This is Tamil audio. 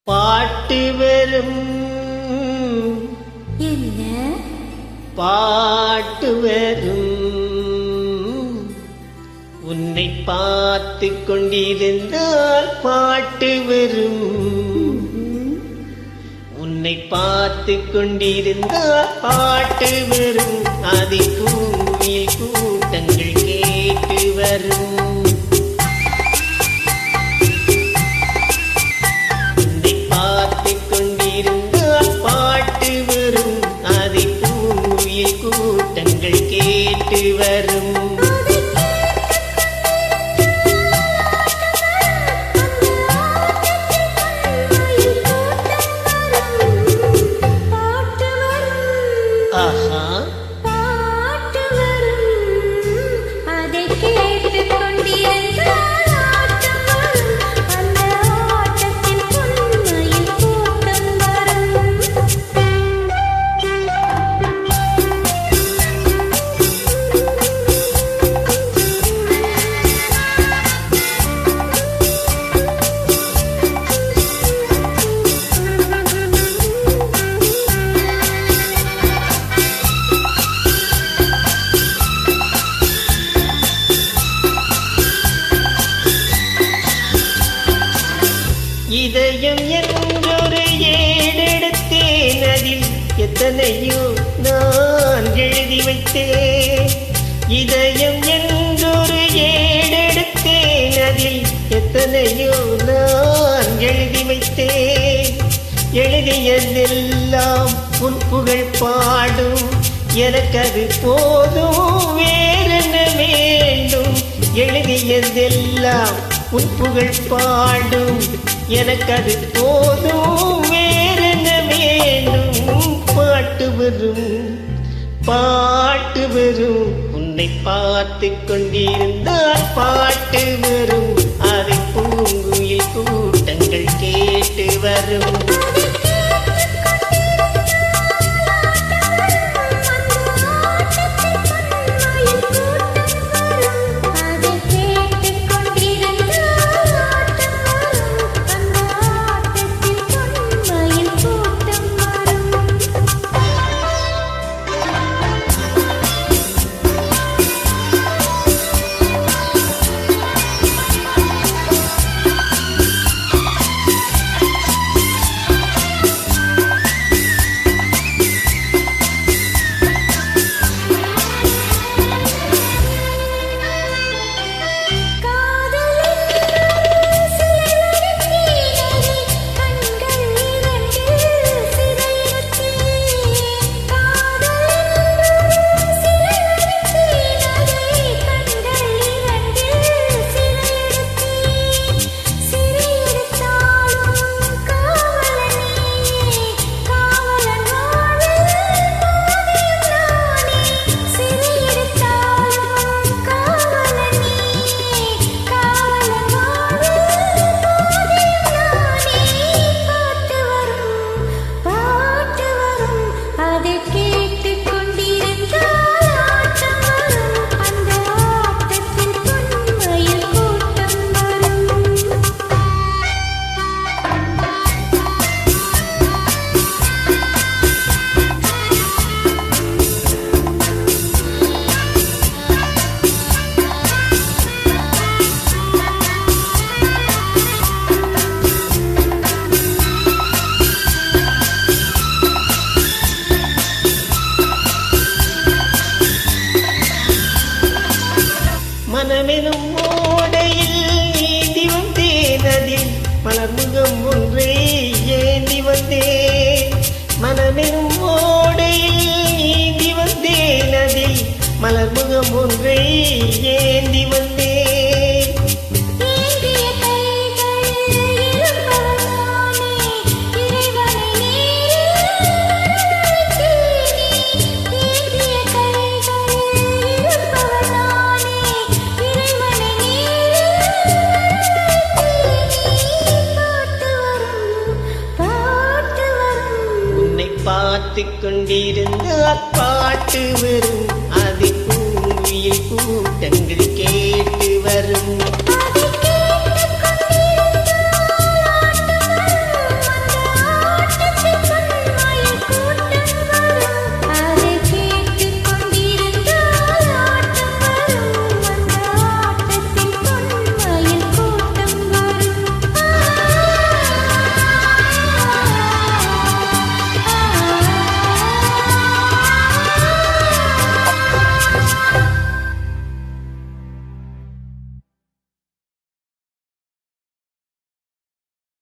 பாட்டு வரும் என்ன பாட்டு வரும் உன்னை பார்த்து கொண்டிருந்தால் பாட்டு வரும் உன்னை பார்த்து கொண்டிருந்தால் பாட்டு வரும் அதை பூமியில் கூட்டங்கள் கேட்டு வரும் கூட்டங்கள் கேட்டு வரும் ஆஹா பாட்டு வரும் அதை கேட்டு கொண்டிருந்தால் ஆட்டம் வரும் அந்த ஆட்டத்தில் உண்மையில் கூட்டம் வரும் இதயம் என்றொரு ஏடெடுத்தேன் அதில் எத்தனையோ நான் எழுதி வைத்தேன் இதயம் என்றொரு ஏடெடுத்தேன் அதில் எத்தனையோ நான் எழுதி வைத்தேன் எழுதியதெல்லாம் உன் புகழ் பாடும் எனக்கது போதும் வேறென்ன வேண்டும் எழுதியதெல்லாம் உன் புகழ் பாடும் எனக்கது போதும் வேறென்ன வேண்டும் பாட்டு வரும் பாட்டு வரும் உன்னை பார்த்து கொண்டிருந்தால் பாட்டு வரும் அதை பூங்குயில் கூட்டங்கள் கேட்டு வரும் மனமெனும் ஓடையில் நீந்தி வந்தேன் அதில் மலர்முகம் ஒன்றை ஏந்தி வந்தேன் மனமெனும் ஓடையில் நீந்தி வந்தேன் அதில் மலர்முகம் ஒன்றை ஏந்தி வந்தேன் பார்த்து கொண்டிருந்தால் பாட்டு வரும் அதை பூமியில் கூட்டங்கள் கேட்டு வரும்